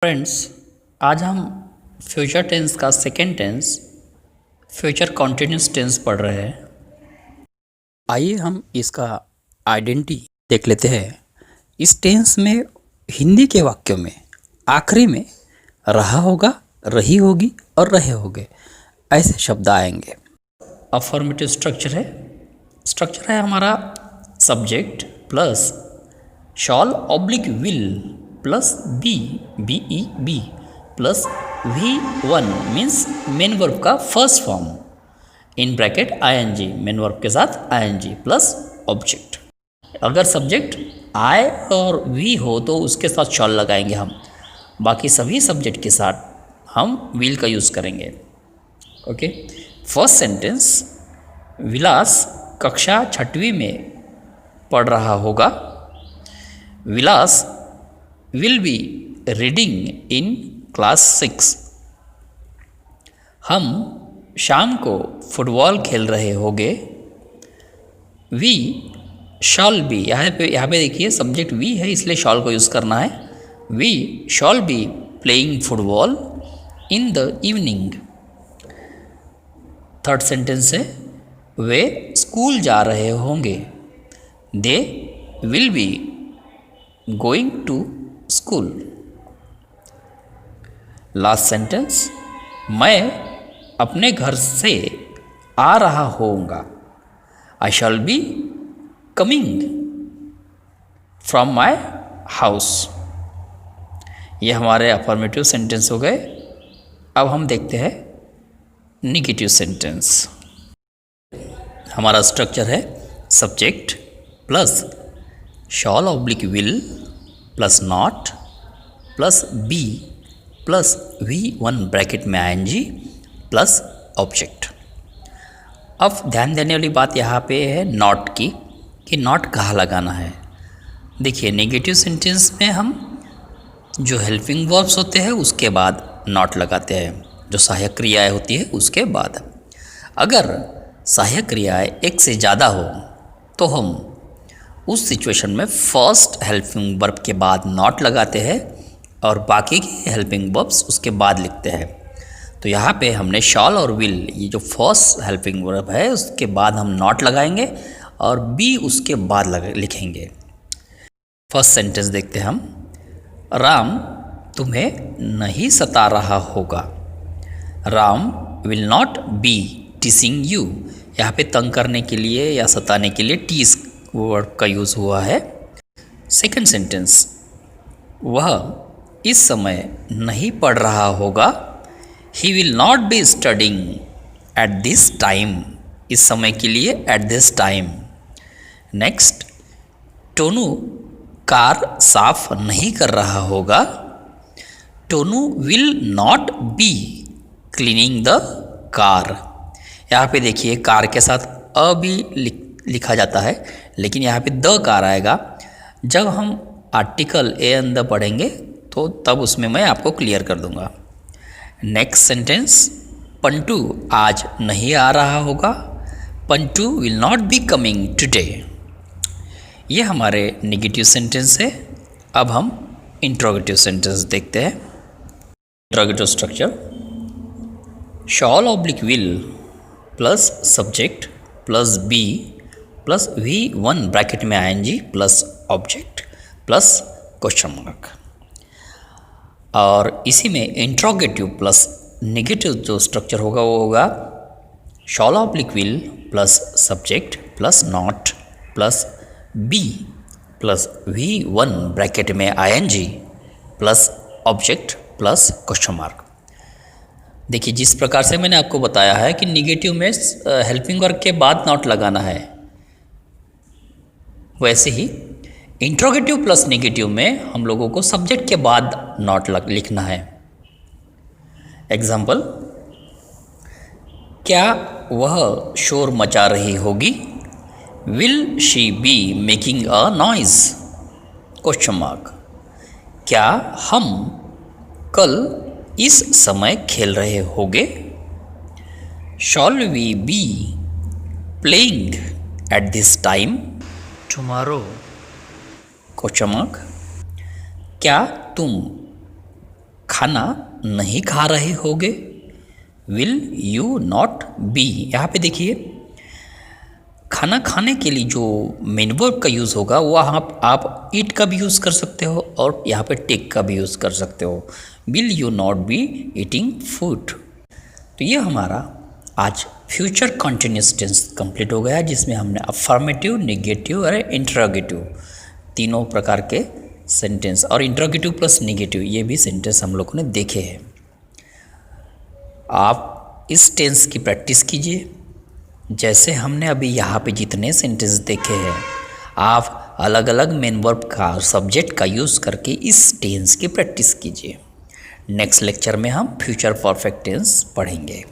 Friends, आज हम future tense का second tense future continuous tense पढ़ रहे हैं। आइए हम इसका आइडेंटिटी देख लेते हैं। इस टेंस में हिंदी के वाक्यों में आखिरी में रहा होगा, रही होगी और रहे होंगे ऐसे शब्द आएंगे। अफर्मेटिव स्ट्रक्चर है हमारा subject plus shall oblique will plus be e be plus V1 means main verb का first form in bracket ING, main verb के साथ ING प्लस ऑब्जेक्ट। अगर सब्जेक्ट I और V हो तो उसके साथ शॉल लगाएंगे हम, बाकी सभी सब्जेक्ट के साथ हम विल का यूज़ करेंगे। ओके, फर्स्ट सेंटेंस, विलास कक्षा 6वीं में पढ़ रहा होगा। Vilas will be reading in class 6। हम शाम को फुटबॉल खेल रहे होंगे। वी शॉल बी, यहाँ पे देखिए सब्जेक्ट वी है इसलिए शॉल को यूज़ करना है। We shall be playing football in the evening. Third sentence है, वे स्कूल जा रहे होंगे। They will be going to school. Last sentence, मैं अपने घर से आ रहा होऊंगा। I shall be coming from my house. ये हमारे अफर्मेटिव सेंटेंस हो गए। अब हम देखते हैं नेगेटिव सेंटेंस। हमारा स्ट्रक्चर है subject plus shall oblique will plus not plus be plus V1 bracket में ING प्लस ऑब्जेक्ट। अब ध्यान देने वाली बात यहाँ पे है नॉट की, कि नॉट कहाँ लगाना है। देखिए नेगेटिव सेंटेंस में हम जो हेल्पिंग वर्ब्स होते हैं उसके बाद नॉट लगाते हैं, जो सहायक क्रियाएं होती है उसके बाद। अगर सहायक क्रियाएं एक से ज़्यादा हो तो हम उस सिचुएशन में फर्स्ट हेल्पिंग वर्ब के बाद नॉट लगाते हैं और बाकी के हेल्पिंग वर्ब्स उसके बाद लिखते हैं। तो यहाँ पे हमने शॉल और विल, ये जो फर्स्ट हेल्पिंग वर्ब है उसके बाद हम नॉट लगाएंगे और बी उसके बाद लिखेंगे। फर्स्ट सेंटेंस देखते हैं हम। राम तुम्हें नहीं सता रहा होगा। Ram will not B teaching you. यहाँ पे तंग करने के लिए या सताने के लिए टीस वर्ब का यूज़ हुआ है। सेकंड सेंटेंस, वह इस समय नहीं पढ़ रहा होगा। He will not be studying at this time. इस समय के लिए at this time. Next, Tonu car साफ नहीं कर रहा होगा। Tonu will not be cleaning the car. यहाँ पे देखिए कार के साथ अ भी लिखा जाता है, लेकिन यहाँ पे द कार आएगा। जब हम आर्टिकल ए एन द पढ़ेंगे तो तब उसमें मैं आपको क्लियर कर दूंगा। नेक्स्ट सेंटेंस, पंटू आज नहीं आ रहा होगा। Pantu will not be coming today. ये हमारे नेगेटिव सेंटेंस है। अब हम इंट्रोगेटिव सेंटेंस देखते हैं। Interrogative structure, shall oblique will plus subject plus be plus V1 bracket में ING plus object plus question mark. और इसी में इंट्रोगेटिव प्लस नेगेटिव जो स्ट्रक्चर होगा वो होगा shall oblique will plus subject plus not plus be plus V1 bracket में ING plus object plus question mark. देखिए जिस प्रकार से मैंने आपको बताया है कि नेगेटिव में हेल्पिंग वर्ब के बाद नॉट लगाना है, वैसे ही इंट्रोगेटिव प्लस नेगेटिव में हम लोगों को सब्जेक्ट के बाद नॉट लिखना है। एग्जाम्पल, क्या वह शोर मचा रही होगी। Will she be making a noise question mark. क्या हम कल इस समय खेल रहे होंगे। Shall we be playing at this time tomorrow question mark. क्या तुम खाना नहीं खा रहे होगे, विल यू नॉट बी। यहाँ पे देखिए खाना खाने के लिए जो मेन वर्ब का यूज़ होगा वो आप ईट का भी यूज़ कर सकते हो और यहाँ पे टेक का भी यूज़ कर सकते हो। Will you not be eating food. तो ये हमारा आज फ्यूचर कंटिन्यूस टेंस कंप्लीट हो गया, जिसमें हमने अफर्मेटिव, नेगेटिव और इंटरोगेटिव तीनों प्रकार के सेंटेंस और इंटरोगेटिव प्लस नेगेटिव ये भी सेंटेंस हम लोगों ने देखे हैं। आप इस टेंस की प्रैक्टिस कीजिए। जैसे हमने अभी यहाँ पे जितने सेंटेंस देखे हैं, आप अलग अलग मेन वर्ब का और सब्जेक्ट का यूज़ करके इस टेंस की प्रैक्टिस कीजिए। नेक्स्ट लेक्चर में हम फ्यूचर परफेक्ट टेंस पढ़ेंगे।